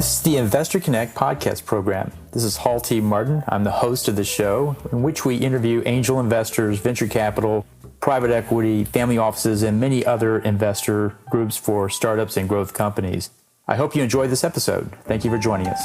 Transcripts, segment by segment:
This is the Investor Connect podcast program. This is Hall T. Martin. I'm the host of the show, in which we interview angel investors, venture capital, private equity, family offices, and many other investor groups for startups and growth companies. I hope you enjoy this episode. Thank you for joining us.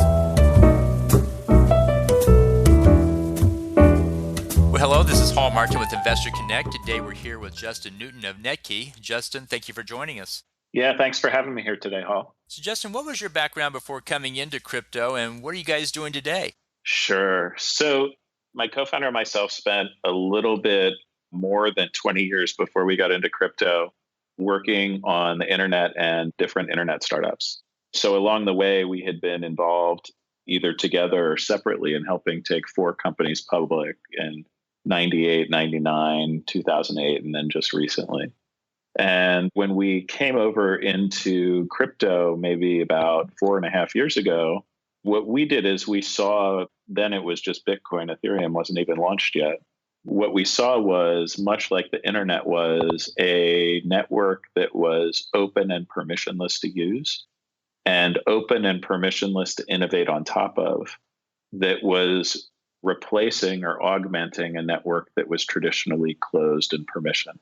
Well, hello, this is Hall Martin with Investor Connect. Today we're here with Justin Newton of Netki. Justin, thank you for joining us. Yeah, thanks for having me here today, Hall. So Justin, what was your background before coming into crypto, and what are you guys doing today? Sure. So my co-founder and myself spent a little bit more than 20 years before we got into crypto working on the internet and different internet startups. So along the way, we had been involved either together or separately in helping take 4 companies public in 98, 99, 2008, and then just recently. And when we came over into crypto, maybe about 4.5 years ago, what we did is we saw, then it was just Bitcoin, Ethereum wasn't even launched yet. What we saw was, much like the internet was, a network that was open and permissionless to use, and open and permissionless to innovate on top of, that was replacing or augmenting a network that was traditionally closed and permissioned.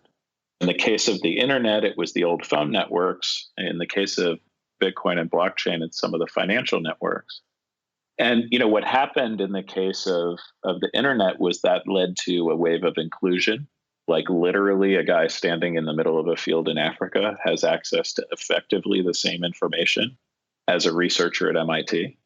In the case of the internet, it was the old phone networks. In the case of Bitcoin and blockchain, it's some of the financial networks. And what happened in the case of the internet was that led to a wave of inclusion. Like literally a guy standing in the middle of a field in Africa has access to effectively the same information as a researcher at MIT.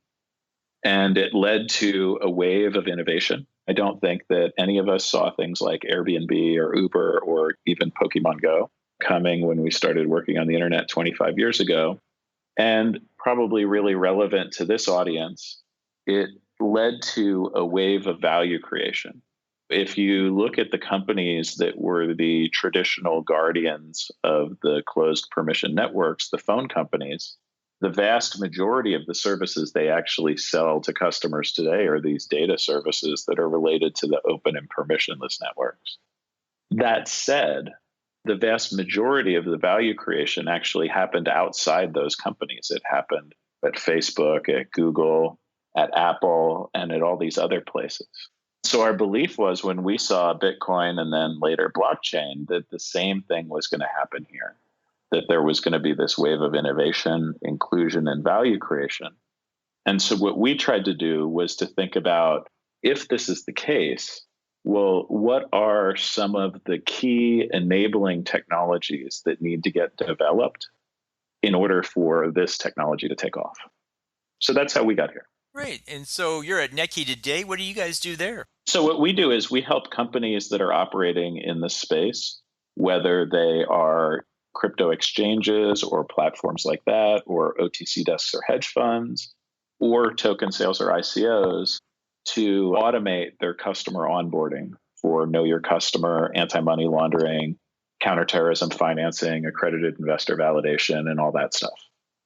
And it led to a wave of innovation. I don't think that any of us saw things like Airbnb or Uber or even Pokemon Go coming when we started working on the internet 25 years ago. And probably really relevant to this audience, it led to a wave of value creation. If you look at the companies that were the traditional guardians of the closed permission networks, the phone companies, the vast majority of the services they actually sell to customers today are these data services that are related to the open and permissionless networks. That said, the vast majority of the value creation actually happened outside those companies. It happened at Facebook, at Google, at Apple, and at all these other places. So our belief was, when we saw Bitcoin and then later blockchain, that the same thing was going to happen here, that there was going to be this wave of innovation, inclusion, and value creation. And so what we tried to do was to think about, if this is the case, well, what are some of the key enabling technologies that need to get developed in order for this technology to take off? So that's how we got here. Great. And so you're at Netki today. What do you guys do there? So what we do is we help companies that are operating in this space, whether they are crypto exchanges or platforms like that, or OTC desks or hedge funds, or token sales or ICOs, to automate their customer onboarding for know your customer, anti-money laundering, counterterrorism financing, accredited investor validation, and all that stuff.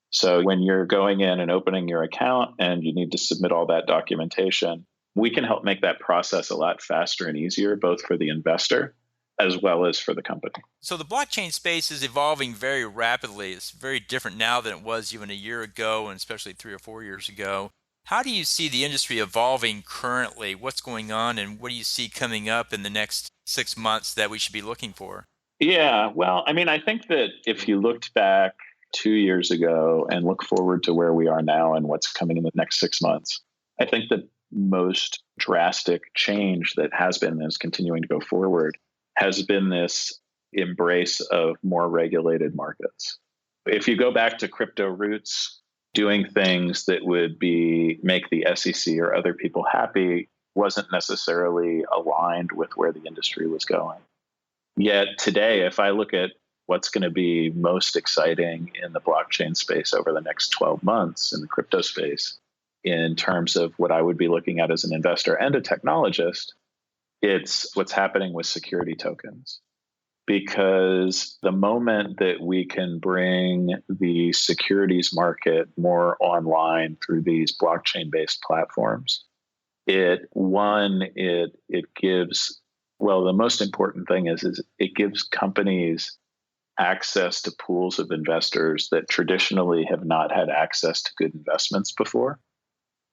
So when you're going in and opening your account and you need to submit all that documentation, we can help make that process a lot faster and easier, both for the investor as well as for the company. So the blockchain space is evolving very rapidly. It's very different now than it was even a year ago, and especially 3 or 4 years ago. How do you see the industry evolving currently? What's going on, and what do you see coming up in the next 6 months that we should be looking for? Yeah, well, I think that if you looked back 2 years ago and look forward to where we are now and what's coming in the next 6 months, I think the most drastic change that has been and is continuing to go forward has been this embrace of more regulated markets. If you go back to crypto roots, doing things that would make the SEC or other people happy wasn't necessarily aligned with where the industry was going. Yet today, if I look at what's going to be most exciting in the blockchain space over the next 12 months in the crypto space, in terms of what I would be looking at as an investor and a technologist, it's what's happening with security tokens. Because the moment that we can bring the securities market more online through these blockchain-based platforms, it gives, well, the most important thing is it gives companies access to pools of investors that traditionally have not had access to good investments before.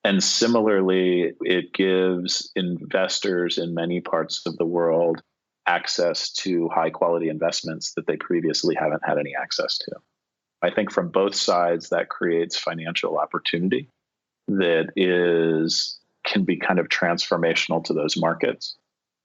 And similarly, it gives investors in many parts of the world access to high quality investments that they previously haven't had any access to. I think from both sides, that creates financial opportunity that can be kind of transformational to those markets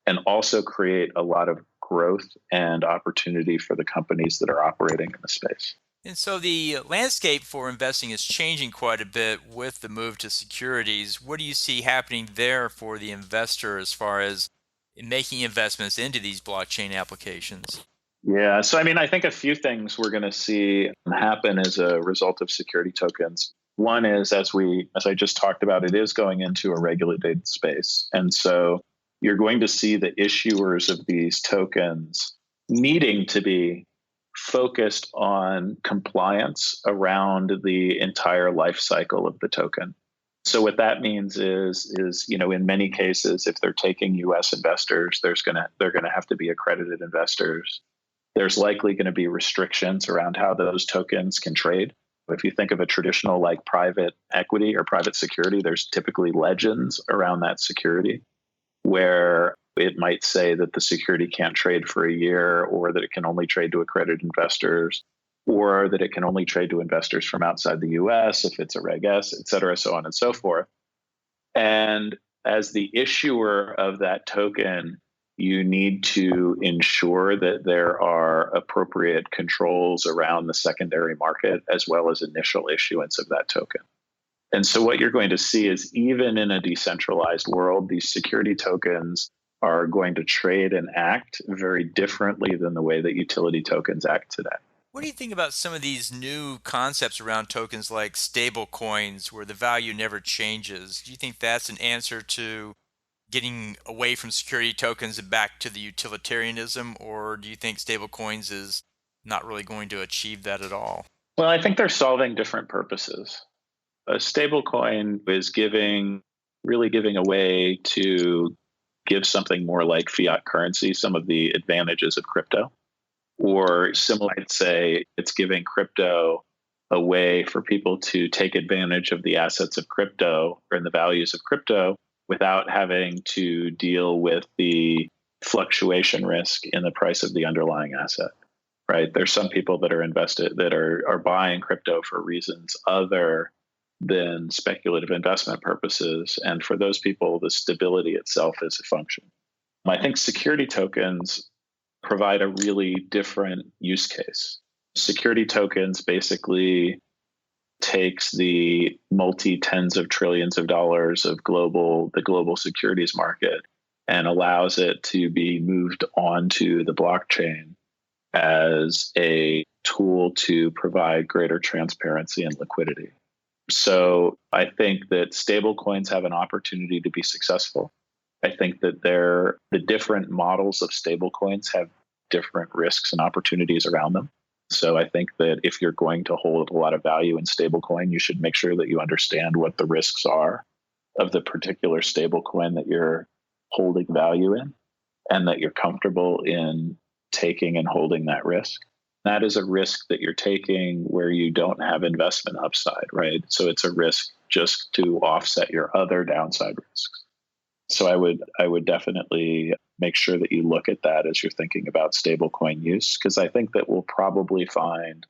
and also create a lot of growth and opportunity for the companies that are operating in the space. And so the landscape for investing is changing quite a bit with the move to securities. What do you see happening there for the investor as far as making investments into these blockchain applications? Yeah. So, I think a few things we're going to see happen as a result of security tokens. One is, as I just talked about, it is going into a regulated space. And so you're going to see the issuers of these tokens needing to be focused on compliance around the entire life cycle of the token. So what that means is in many cases, if they're taking US investors, they're going to have to be accredited investors. There's likely going to be restrictions around how those tokens can trade. If you think of a traditional like private equity or private security, there's typically legends around that security where it might say that the security can't trade for a year, or that it can only trade to accredited investors, or that it can only trade to investors from outside the US if it's a Reg S, et cetera, so on and so forth. And as the issuer of that token, you need to ensure that there are appropriate controls around the secondary market as well as initial issuance of that token. And so what you're going to see is even in a decentralized world, these security tokens are going to trade and act very differently than the way that utility tokens act today. What do you think about some of these new concepts around tokens like stable coins where the value never changes? Do you think that's an answer to getting away from security tokens and back to the utilitarianism, or do you think stable coins is not really going to achieve that at all? Well, I think they're solving different purposes. A stable coin is really giving a way to give something more like fiat currency some of the advantages of crypto. Or similar, I'd say it's giving crypto a way for people to take advantage of the assets of crypto or the values of crypto without having to deal with the fluctuation risk in the price of the underlying asset. Right? There's some people that are invested that are buying crypto for reasons other than speculative investment purposes. And for those people, the stability itself is a function. I think security tokens provide a really different use case. Security tokens basically takes the multi-tens of trillions of dollars of the global securities market and allows it to be moved onto the blockchain as a tool to provide greater transparency and liquidity. So I think that stablecoins have an opportunity to be successful. I think that the different models of stablecoins have different risks and opportunities around them. So I think that if you're going to hold a lot of value in stablecoin, you should make sure that you understand what the risks are of the particular stablecoin that you're holding value in, and that you're comfortable in taking and holding that risk. That is a risk that you're taking where you don't have investment upside, right? So it's a risk just to offset your other downside risks. So I would definitely make sure that you look at that as you're thinking about stablecoin use, because I think that we'll probably find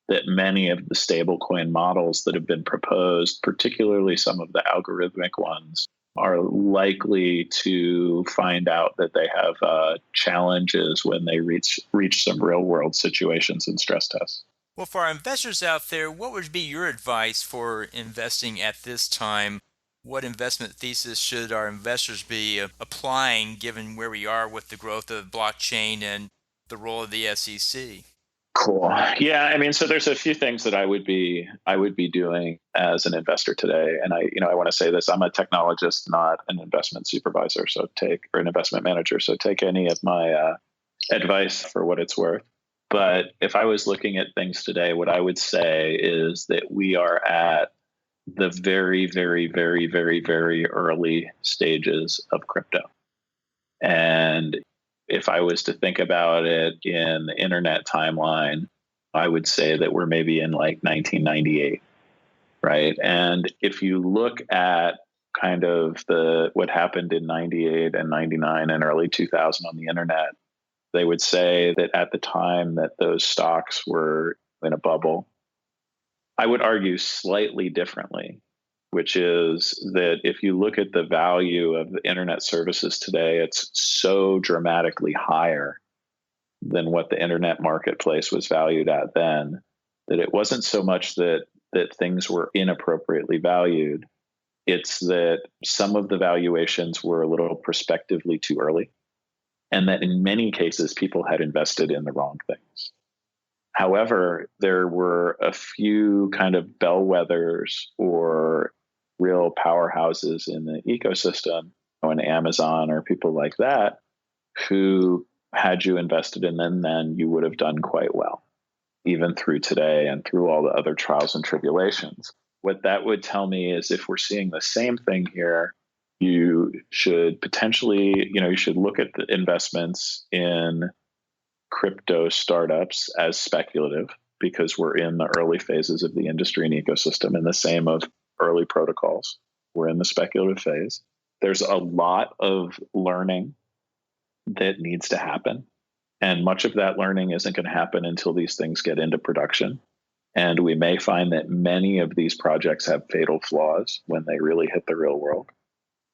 that many of the stablecoin models that have been proposed, particularly some of the algorithmic ones, are likely to find out that they have challenges when they reach some real world situations and stress tests. Well, for our investors out there, what would be your advice for investing at this time? What investment thesis should our investors be applying given where we are with the growth of blockchain and the role of the SEC? Cool. Yeah, so there's a few things that I would be doing as an investor today, and I want to say this: I'm a technologist, not an investment supervisor, or an investment manager. So take any of my advice for what it's worth. But if I was looking at things today, what I would say is that we are at the very, very, very, very, very early stages of crypto, and If I was to think about it in the internet timeline, I would say that we're maybe in like 1998, right? And if you look at kind of what happened in 98 and 99 and early 2000 on the internet, they would say that at the time that those stocks were in a bubble. I would argue slightly differently, which is that if you look at the value of the internet services today, it's so dramatically higher than what the internet marketplace was valued at then, that it wasn't so much that things were inappropriately valued. It's that some of the valuations were a little prospectively too early, and that in many cases, people had invested in the wrong things. However, there were a few kind of bellwethers or real powerhouses in the ecosystem, an Amazon or people like that, who had you invested in them, then you would have done quite well, even through today and through all the other trials and tribulations. What that would tell me is if we're seeing the same thing here, you should potentially, you should look at the investments in crypto startups as speculative because we're in the early phases of the industry and ecosystem, and the same of early protocols. We're in the speculative phase. There's a lot of learning that needs to happen. And much of that learning isn't going to happen until these things get into production. And we may find that many of these projects have fatal flaws when they really hit the real world.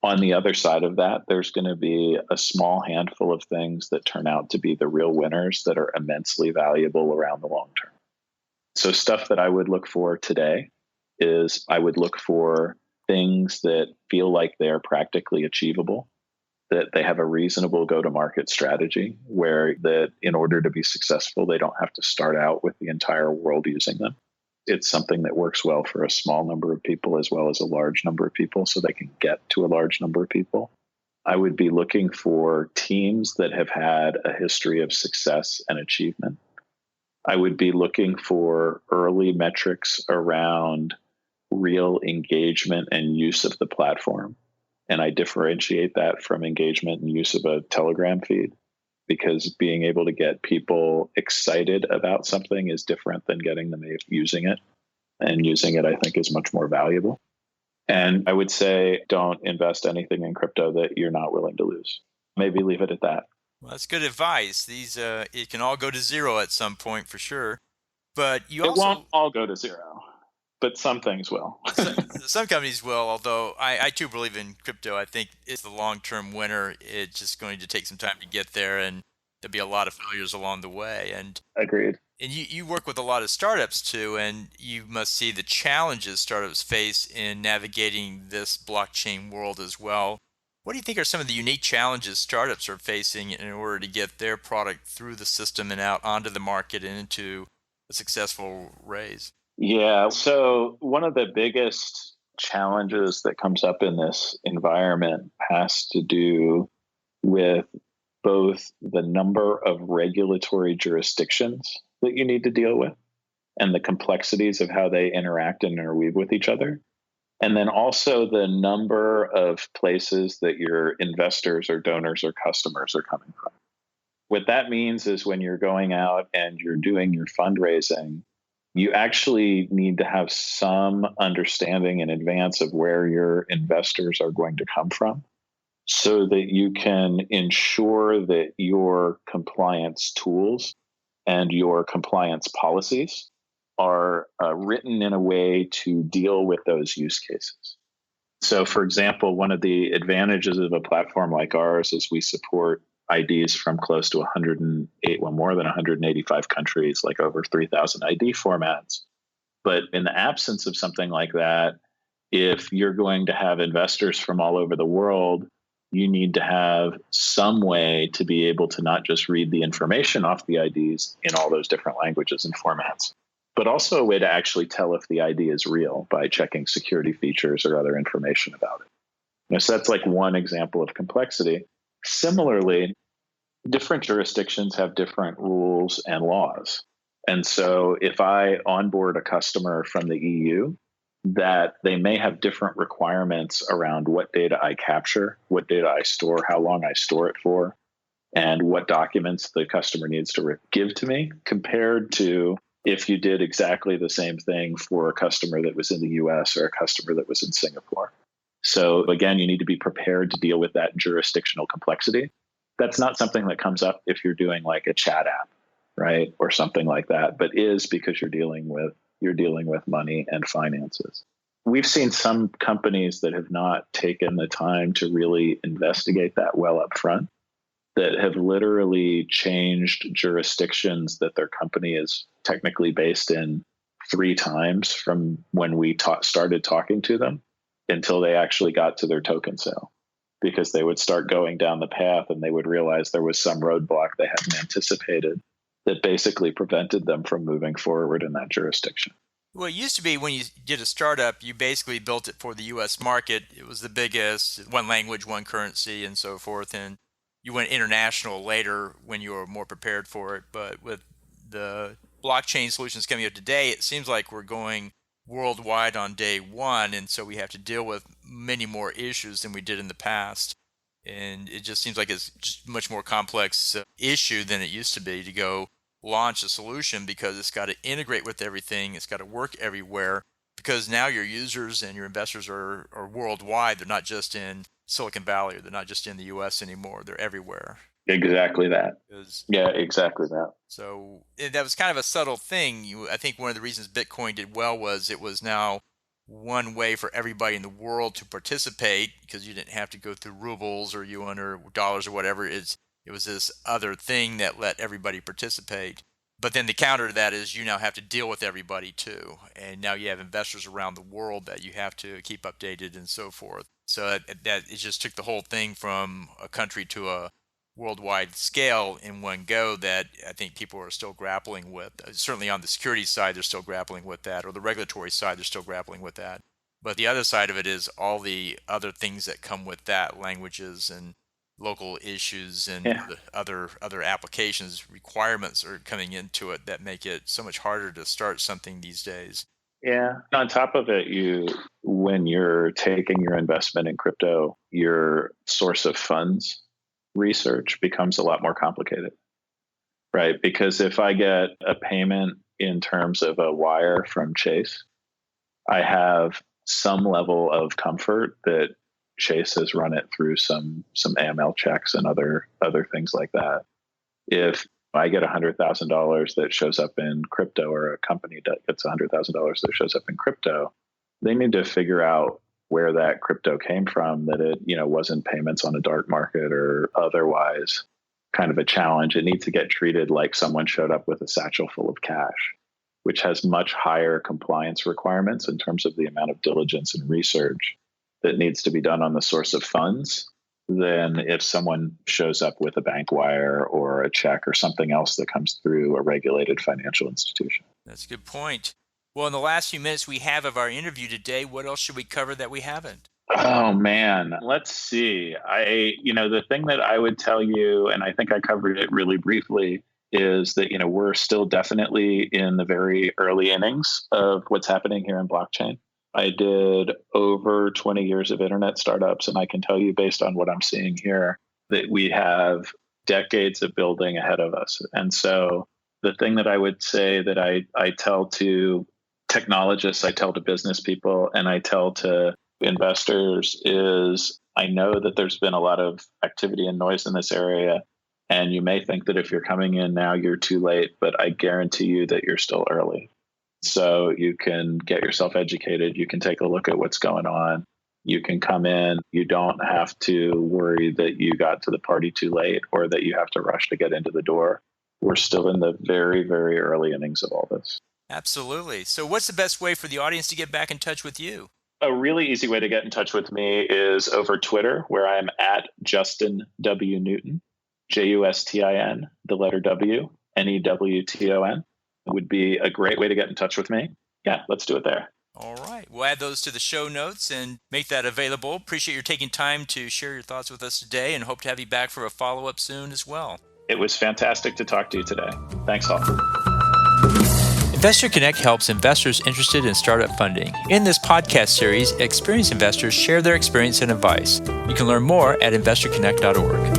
On the other side of that, there's going to be a small handful of things that turn out to be the real winners that are immensely valuable around the long term. So stuff that I would look for today is I would look for things that feel like they are practically achievable, that they have a reasonable go-to-market strategy where that in order to be successful, they don't have to start out with the entire world using them. It's something that works well for a small number of people as well as a large number of people so they can get to a large number of people. I would be looking for teams that have had a history of success and achievement. I would be looking for early metrics around real engagement and use of the platform. And I differentiate that from engagement and use of a Telegram feed, because being able to get people excited about something is different than getting them using it. And using it, I think, is much more valuable. And I would say don't invest anything in crypto that you're not willing to lose. Maybe leave it at that. Well, that's good advice. These it can all go to zero at some point for sure. But you It won't all go to zero, but some things will. Some companies will, although I too believe in crypto. I think it's the long-term winner. It's just going to take some time to get there, and there'll be a lot of failures along the way. And Agreed. And you work with a lot of startups too, and you must see the challenges startups face in navigating this blockchain world as well. What do you think are some of the unique challenges startups are facing in order to get their product through the system and out onto the market and into a successful raise? Yeah. So one of the biggest challenges that comes up in this environment has to do with both the number of regulatory jurisdictions that you need to deal with and the complexities of how they interact and interweave with each other. And then also the number of places that your investors or donors or customers are coming from. What that means is when you're going out and you're doing your fundraising, you actually need to have some understanding in advance of where your investors are going to come from so that you can ensure that your compliance tools and your compliance policies are written in a way to deal with those use cases. So, for example, one of the advantages of a platform like ours is we support IDs from close to 108, more than 185 countries, like over 3,000 ID formats. But in the absence of something like that, if you're going to have investors from all over the world, you need to have some way to be able to not just read the information off the IDs in all those different languages and formats, but also a way to actually tell if the ID is real by checking security features or other information about it. So that's like one example of complexity. Similarly, different jurisdictions have different rules and laws. And so if I onboard a customer from the EU, that they may have different requirements around what data I capture, what data I store, how long I store it for, and what documents the customer needs to give to me, compared to if you did exactly the same thing for a customer that was in the US or a customer that was in Singapore. So again, you need to be prepared to deal with that jurisdictional complexity. That's not something that comes up if you're doing like a chat app, right? Or something like that, but is because you're dealing with money and finances. We've seen some companies that have not taken the time to really investigate that well up front, that have literally changed jurisdictions that their company is technically based in 3 times from when we started talking to them until they actually got to their token sale, because they would start going down the path and they would realize there was some roadblock they hadn't anticipated that basically prevented them from moving forward in that jurisdiction. Well, it used to be when you did a startup, you basically built it for the U.S. market. It was the biggest, one language, one currency, and so forth. And you went international later when you were more prepared for it. But with the blockchain solutions coming up today, it seems like we're going worldwide on day one. And so we have to deal with many more issues than we did in the past. And it just seems like it's just much more complex issue than it used to be to go launch a solution, because it's got to integrate with everything. It's got to work everywhere, because now your users and your investors are worldwide. They're not just in Silicon Valley, or they're not just in the US anymore. They're everywhere. Exactly that. Yeah, exactly that. So that was kind of a subtle thing. I think one of the reasons Bitcoin did well was it was now one way for everybody in the world to participate, because you didn't have to go through rubles or yuan or dollars or whatever. It was this other thing that let everybody participate. But then the counter to that is you now have to deal with everybody too. And now you have investors around the world that you have to keep updated and so forth. So that it just took the whole thing from a country to a worldwide scale in one go that I think people are still grappling with. Certainly on the security side, they're still grappling with that, or the regulatory side, they're still grappling with that. But the other side of it is all the other things that come with that, languages and local issues and other applications, requirements are coming into it that make it so much harder to start something these days. Yeah. On top of it, when you're taking your investment in crypto, your source of funds research becomes a lot more complicated, right? Because if I get a payment in terms of a wire from Chase, I have some level of comfort that Chase has run it through some AML checks and other things like that. If I get $100,000 that shows up in crypto, or a company that gets $100,000 that shows up in crypto, they need to figure out where that crypto came from, that it, wasn't payments on a dark market or otherwise kind of a challenge. It needs to get treated like someone showed up with a satchel full of cash, which has much higher compliance requirements in terms of the amount of diligence and research that needs to be done on the source of funds than if someone shows up with a bank wire or a check or something else that comes through a regulated financial institution. That's a good point. Well, in the last few minutes we have of our interview today, what else should we cover that we haven't? Oh, man. Let's see. The thing that I would tell you, and I think I covered it really briefly, is that, we're still definitely in the very early innings of what's happening here in blockchain. I did over 20 years of internet startups, and I can tell you, based on what I'm seeing here, that we have decades of building ahead of us. And so the thing that I would say that I tell to technologists, I tell to business people, and I tell to investors is, I know that there's been a lot of activity and noise in this area, and you may think that if you're coming in now, you're too late, but I guarantee you that you're still early. So you can get yourself educated. You can take a look at what's going on. You can come in. You don't have to worry that you got to the party too late or that you have to rush to get into the door. We're still in the very, very early innings of all this. Absolutely. So what's the best way for the audience to get back in touch with you? A really easy way to get in touch with me is over Twitter, where I'm at Justin W. Newton, Justin, the letter W, Newton. Would be a great way to get in touch with me. Yeah, let's do it there. All right. We'll add those to the show notes and make that available. Appreciate your taking time to share your thoughts with us today, and hope to have you back for a follow-up soon as well. It was fantastic to talk to you today. Thanks, all. Investor Connect helps investors interested in startup funding. In this podcast series, experienced investors share their experience and advice. You can learn more at investorconnect.org.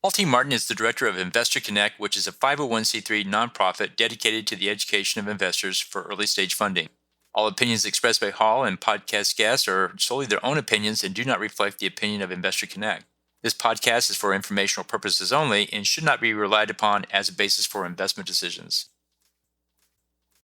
Paul T. Martin is the director of Investor Connect, which is a 501c3 nonprofit dedicated to the education of investors for early stage funding. All opinions expressed by Hall and podcast guests are solely their own opinions and do not reflect the opinion of Investor Connect. This podcast is for informational purposes only and should not be relied upon as a basis for investment decisions.